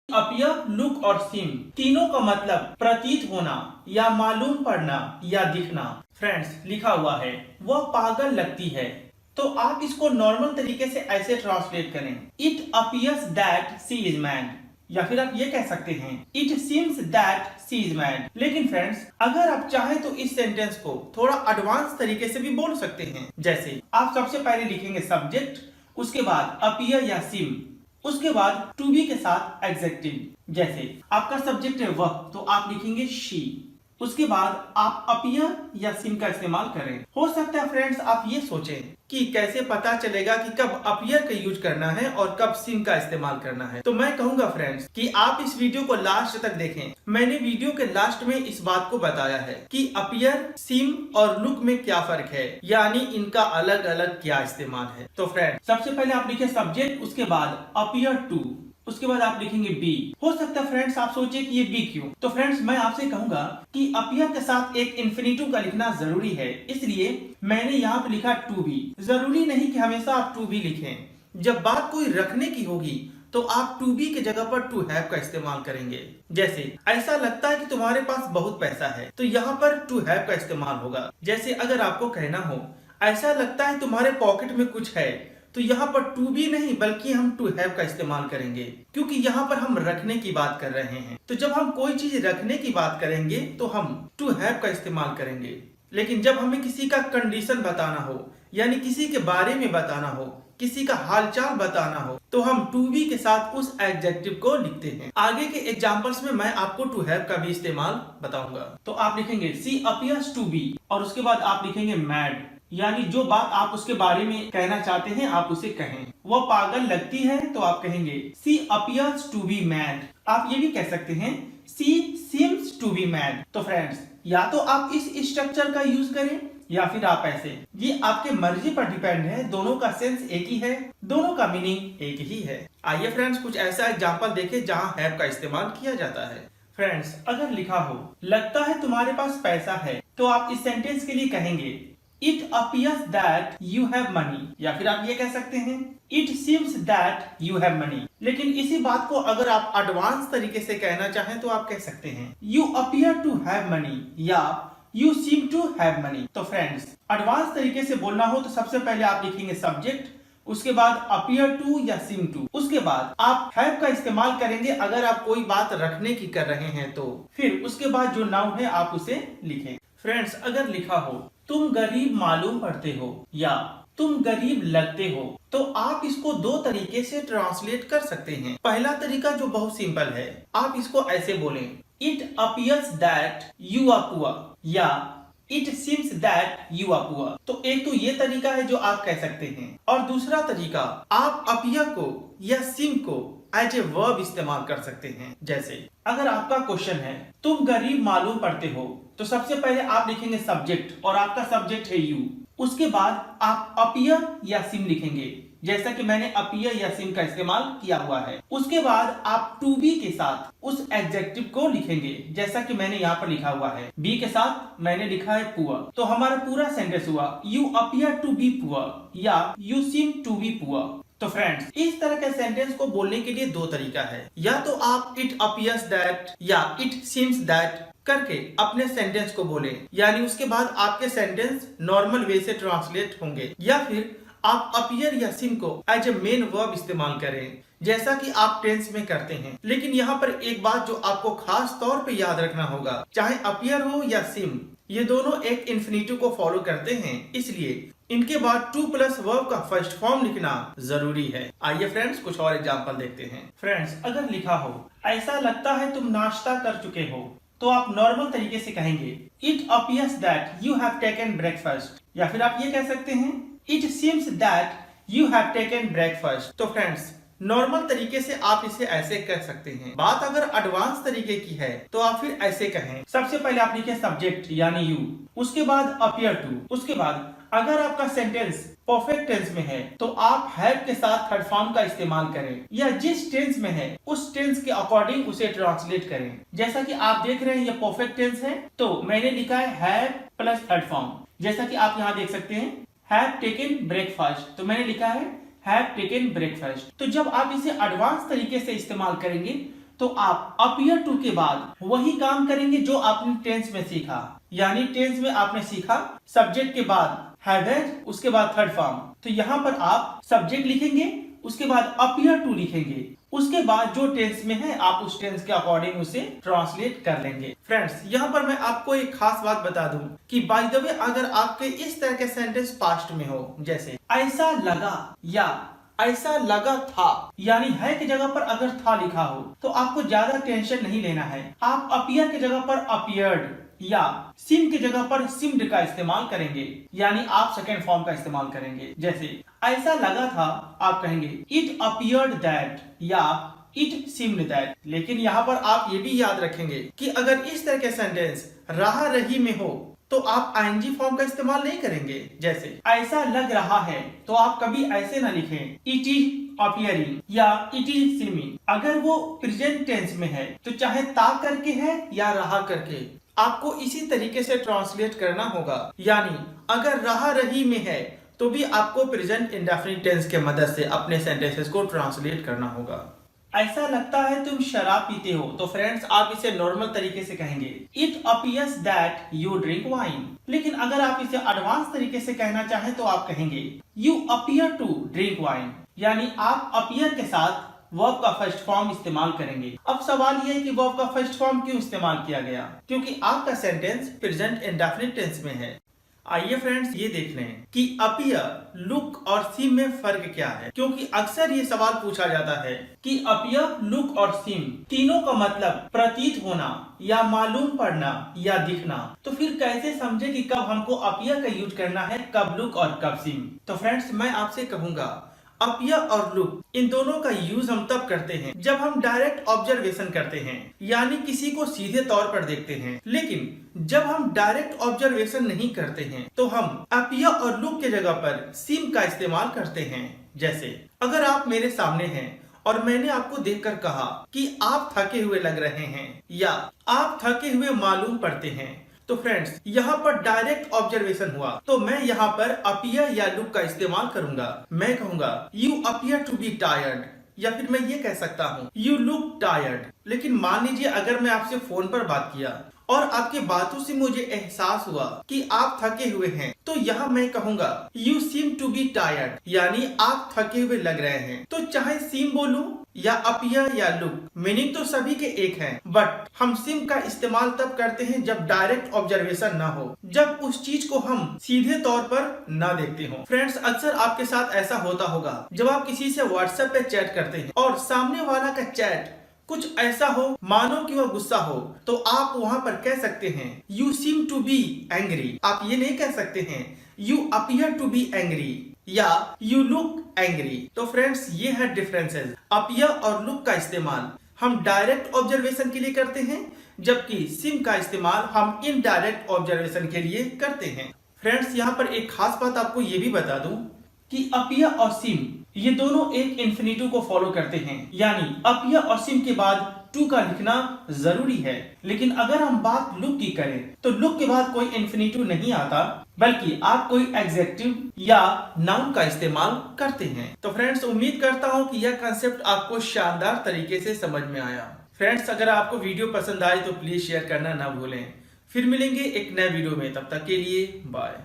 Appear, look और सीम तीनों का मतलब प्रतीत होना या मालूम पड़ना या दिखना। फ्रेंड्स, लिखा हुआ है वह पागल लगती है, तो आप इसको नॉर्मल तरीके से ऐसे ट्रांसलेट करें, it appears that she is mad, या फिर आप ये कह सकते हैं it seems that she is mad. लेकिन फ्रेंड्स, अगर आप चाहें तो इस सेंटेंस को थोड़ा एडवांस तरीके से भी बोल सकते हैं। जैसे आप सबसे पहले लिखेंगे सब्जेक्ट, उसके बाद अपीयर या सीम, उसके बाद टू बी के साथ एडजेक्टिव। जैसे आपका सब्जेक्ट है वह, तो आप लिखेंगे शी, उसके बाद आप अपीयर या सीम का इस्तेमाल करें। हो सकता है फ्रेंड्स आप ये सोचें कि कैसे पता चलेगा कि कब अपीयर का यूज करना है और कब सीम का इस्तेमाल करना है। तो मैं कहूंगा फ्रेंड्स कि आप इस वीडियो को लास्ट तक देखें। मैंने वीडियो के लास्ट में इस बात को बताया है कि अपीयर, सीम और लुक में क्या फर्क है, यानी इनका अलग अलग क्या इस्तेमाल है। तो फ्रेंड्स, सबसे पहले आप लिखे सब्जेक्ट, उसके बाद अपीयर टू, उसके बाद आप लिखेंगे बी। हो सकता है फ्रेंड्स आप सोचे कि ये बी क्यों, तो फ्रेंड्स मैं आपसे कहूंगा कि अपीयर के साथ एक इन्फिनिटिव का लिखना जरूरी है, इसलिए मैंने यहाँ पे लिखा टू बी। जरूरी नहीं कि हमेशा आप टू बी लिखें। जब बात कोई रखने की होगी तो आप टू बी के जगह पर टू हैव का इस्तेमाल करेंगे। जैसे ऐसा लगता है कि तुम्हारे पास बहुत पैसा है, तो यहाँ पर टू हैव का इस्तेमाल होगा। जैसे अगर आपको कहना हो ऐसा लगता है तुम्हारे पॉकेट में कुछ है, तो यहाँ पर टू बी नहीं बल्कि हम टू हैव का इस्तेमाल करेंगे, क्योंकि यहाँ पर हम रखने की बात कर रहे हैं। तो जब हम कोई चीज रखने की बात करेंगे तो हम टू हैव का इस्तेमाल करेंगे। लेकिन जब हमें किसी का कंडीशन बताना हो, यानी किसी के बारे में बताना हो, किसी का हालचाल बताना हो, तो हम टू बी के साथ उस एडजेक्टिव को लिखते हैं। आगे के एग्जांपल्स में मैं आपको टू हैव का भी इस्तेमाल बताऊंगा। तो आप लिखेंगे सी अपीयर्स टू बी, और उसके बाद आप लिखेंगे मैड, यानी जो बात आप उसके बारे में कहना चाहते हैं आप उसे कहें। वो पागल लगती है, तो आप कहेंगे सी अपीयर्स टू बी मैड। आप ये भी कह सकते हैं सी सीम्स टू बी मैड। तो फ्रेंड्स, या तो आप इस स्ट्रक्चर का यूज करें या फिर आप ऐसे, ये आपके मर्जी पर डिपेंड है। दोनों का सेंस एक ही है, दोनों का मीनिंग एक ही है। आइए फ्रेंड्स कुछ ऐसा एग्जांपल देखें जहां हैव का इस्तेमाल किया जाता है। फ्रेंड्स, अगर लिखा हो लगता है तुम्हारे पास पैसा है, तो आप इस सेंटेंस के लिए कहेंगे It appears that you have money, या फिर आप ये कह सकते हैं It seems that you have money। लेकिन इसी बात को अगर आप एडवांस तरीके से कहना चाहें तो आप कह सकते हैं You appear to have money या You seem to have money। तो फ्रेंड्स, एडवांस तरीके से बोलना हो तो सबसे पहले आप लिखेंगे सब्जेक्ट, उसके बाद अपीयर टू या सीम टू, उसके बाद आप हैव का इस्तेमाल करेंगे अगर आप कोई बात रखने की कर रहे हैं तो। फिर उसके बाद जो नाउन है आप उसे लिखें। फ्रेंड्स, अगर लिखा हो तुम गरीब मालूम पड़ते हो या तुम गरीब लगते हो, तो आप इसको दो तरीके से ट्रांसलेट कर सकते हैं। पहला तरीका जो बहुत सिंपल है, आप इसको ऐसे बोलें it appears that you are poor या it seems that you are poor. तो एक तो ये तरीका है जो आप कह सकते हैं, और दूसरा तरीका आप अपीयर को या सीम को एज ए वर्ब इस्तेमाल कर सकते हैं। जैसे अगर आपका क्वेश्चन है तुम गरीब मालूम पड़ते हो, तो सबसे पहले आप लिखेंगे सब्जेक्ट और आपका सब्जेक्ट है यू, उसके बाद आप अपीयर या सीम लिखेंगे, जैसा कि मैंने अपीयर या सीम का इस्तेमाल किया हुआ है। उसके बाद आप टू बी के साथ उस एडजेक्टिव को लिखेंगे, जैसा कि मैंने यहाँ पर लिखा हुआ है। बी के साथ मैंने लिखा है पुअर, तो हमारा पूरा सेंटेंस हुआ you appear to be poor या you seem to be poor. तो फ्रेंड्स, इस तरह के सेंटेंस को बोलने के लिए दो तरीका है, या तो आप इट अपीयर्स दैट या इट सीम्स दैट करके अपने सेंटेंस को बोलें, यानी उसके बाद आपके सेंटेंस नॉर्मल वे से ट्रांसलेट होंगे, या फिर आप अपीयर या सीम को एज ए मेन वर्ब इस्तेमाल करें, जैसा कि आप टेंस में करते हैं। लेकिन यहाँ पर एक बात जो आपको खास तौर पे याद रखना होगा, चाहे अपीयर हो या सीम, ये दोनों एक इन्फिनिटिव को फॉलो करते हैं, इसलिए इनके बाद टू प्लस वर्ब का फर्स्ट फॉर्म लिखना जरूरी है। आइए फ्रेंड्स कुछ और एग्जांपल देखते हैं। फ्रेंड्स, अगर लिखा हो ऐसा लगता है तुम नाश्ता कर चुके हो, तो आप नॉर्मल तरीके से कहेंगे it appears that you have taken breakfast, या फिर आप ये कह सकते हैं it seems that you have taken breakfast. तो फ्रेंड्स, नॉर्मल तरीके से आप इसे ऐसे कह सकते हैं। बात अगर एडवांस तरीके की है तो आप फिर ऐसे कहें, सबसे पहले आप लिखें सब्जेक्ट यानी यू, उसके बाद अपीयर टू, उसके बाद अगर आपका सेंटेंस परफेक्ट टेंस में है तो आप हैव के साथ थर्ड फॉर्म का इस्तेमाल करें, या जिस टेंस में है उस टेंस के अकॉर्डिंग उसे ट्रांसलेट करें। जैसा कि आप देख रहे हैं ये परफेक्ट टेंस है, तो मैंने लिखा है हैव प्लस थर्ड फॉर्म, जैसा कि आप यहाँ देख सकते हैं हैव टेकन ब्रेकफास्ट, तो मैंने लिखा है हैव टेकन ब्रेकफास्ट। तो जब आप इसे एडवांस तरीके से इस्तेमाल करेंगे तो आप अपीयर टू के बाद वही काम करेंगे जो आपने टेंस में सीखा। यानी टेंस में आपने सीखा सब्जेक्ट के बाद हैव, उसके बाद थर्ड फॉर्म, तो यहाँ पर आप सब्जेक्ट लिखेंगे, उसके बाद अपीयर टू लिखेंगे, उसके बाद जो टेंस में है आप उस टेंस के अकॉर्डिंग उसे ट्रांसलेट कर लेंगे। फ्रेंड्स, यहाँ पर मैं आपको एक खास बात बता दूं कि बाय द वे अगर आपके इस तरह के सेंटेंस पास्ट में हो, जैसे ऐसा लगा या ऐसा लगा था, यानी है की जगह पर अगर था लिखा हो तो आपको ज्यादा टेंशन नहीं लेना है। आप अपीयर की जगह पर अपीयर्ड या सिम की जगह पर सिम्ड का इस्तेमाल करेंगे, यानी आप सेकेंड फॉर्म का इस्तेमाल करेंगे। जैसे ऐसा लगा था, आप कहेंगे इट अपीयर्ड दैट या इट सीम्ड दैट। लेकिन यहाँ पर आप ये भी याद रखेंगे कि अगर इस तरह के सेंटेंस रहा रही में हो तो आप आईएनजी फॉर्म का इस्तेमाल नहीं करेंगे। जैसे ऐसा लग रहा है तो आप कभी ऐसे ना लिखें इट इज अपीयरिंग या इट इज सीमिंग। अगर वो प्रेजेंट टेंस में है तो चाहे ता करके है या रहा करके, आपको इसी तरीके से ट्रांसलेट करना होगा। यानी अगर रहा रही में है तो भी आपको प्रेजेंट इंडेफिनिट टेंस के मदद से अपने सेंटेंसेस को ट्रांसलेट करना होगा। ऐसा लगता है तुम शराब पीते हो, तो फ्रेंड्स आप इसे नॉर्मल तरीके से कहेंगे it appears that you drink wine. लेकिन अगर आप इसे एडवांस तरीके से कहना चाहें तो आप कहेंगे you appear to drink wine, यानी आप अपीयर के साथ वर्ब का फर्स्ट फॉर्म इस्तेमाल करेंगे। अब सवाल ये है कि वर्ब का फर्स्ट फॉर्म क्यों इस्तेमाल किया गया? क्योंकि आपका सेंटेंस प्रेजेंट इंडेफिनिट टेंस में है। आइए फ्रेंड्स ये देख लें कि अपीयर, लुक और सीम में फर्क क्या है, क्योंकि अक्सर ये सवाल पूछा जाता है कि अपीयर, लुक और सीम तीनों का मतलब प्रतीत होना या मालूम पड़ना या दिखना, तो फिर कैसे समझे कि कब हमको अपीयर का यूज करना है, कब लुक और कब सीम। तो फ्रेंड्स मैं आपसे कहूंगा अपीयर और लुक इन दोनों का यूज हम तब करते हैं जब हम डायरेक्ट ऑब्जर्वेशन करते हैं, यानी किसी को सीधे तौर पर देखते हैं। लेकिन जब हम डायरेक्ट ऑब्जर्वेशन नहीं करते हैं तो हम अपीयर और लुक के जगह पर सीम का इस्तेमाल करते हैं। जैसे अगर आप मेरे सामने हैं और मैंने आपको देखकर कहा कि आप थके हुए लग रहे हैं या आप थके हुए मालूम पड़ते हैं, तो फ्रेंड्स यहाँ पर डायरेक्ट ऑब्जर्वेशन हुआ, तो मैं यहाँ पर अपीयर या लुक का इस्तेमाल करूंगा। मैं कहूंगा you appear to be tired, या फिर मैं ये कह सकता हूँ यू लुक टायर्ड। लेकिन मान लीजिए अगर मैं आपसे फोन पर बात किया और आपके बातों से मुझे एहसास हुआ कि आप थके हुए हैं, तो यहाँ मैं कहूंगा you seem to be tired, यानी आप थके हुए लग रहे हैं। तो चाहे सीम बोलूं या अपीयर या लुक, मीनिंग तो सभी के एक हैं, बट हम सिम का इस्तेमाल तब करते हैं जब डायरेक्ट ऑब्जर्वेशन ना हो, जब उस चीज को हम सीधे तौर पर ना देखते हो। फ्रेंड्स अक्सर आपके साथ ऐसा होता होगा जब आप किसी से व्हाट्सएप पे चैट करते हैं और सामने वाला का चैट कुछ ऐसा हो मानो कि वह गुस्सा हो, तो आप वहां पर कह सकते हैं you seem to be angry. आप ये नहीं कह सकते हैं you appear to be angry या यू लुक एंग्री। तो फ्रेंड्स ये है डिफरेंसेस। अपीयर और लुक का इस्तेमाल हम डायरेक्ट ऑब्जर्वेशन के लिए करते हैं, जबकि सिम का इस्तेमाल हम इनडायरेक्ट ऑब्जर्वेशन के लिए करते हैं। फ्रेंड्स यहाँ पर एक खास बात आपको ये भी बता दूं कि अपीयर और सिम ये दोनों एक इन्फिनिटिव को फॉलो करते हैं, यानी अपीयर और सिम के बाद टू का लिखना जरूरी है। लेकिन अगर हम बात लुक की करें तो लुक के बाद कोई इन्फिनिटिव नहीं आता, बल्कि आप कोई एडजेक्टिव या नाउन का इस्तेमाल करते हैं। तो फ्रेंड्स उम्मीद करता हूँ कि यह कंसेप्ट आपको शानदार तरीके से समझ में आया। फ्रेंड्स अगर आपको वीडियो पसंद आए तो प्लीज शेयर करना ना भूलें। फिर मिलेंगे एक नए वीडियो में, तब तक के लिए बाय।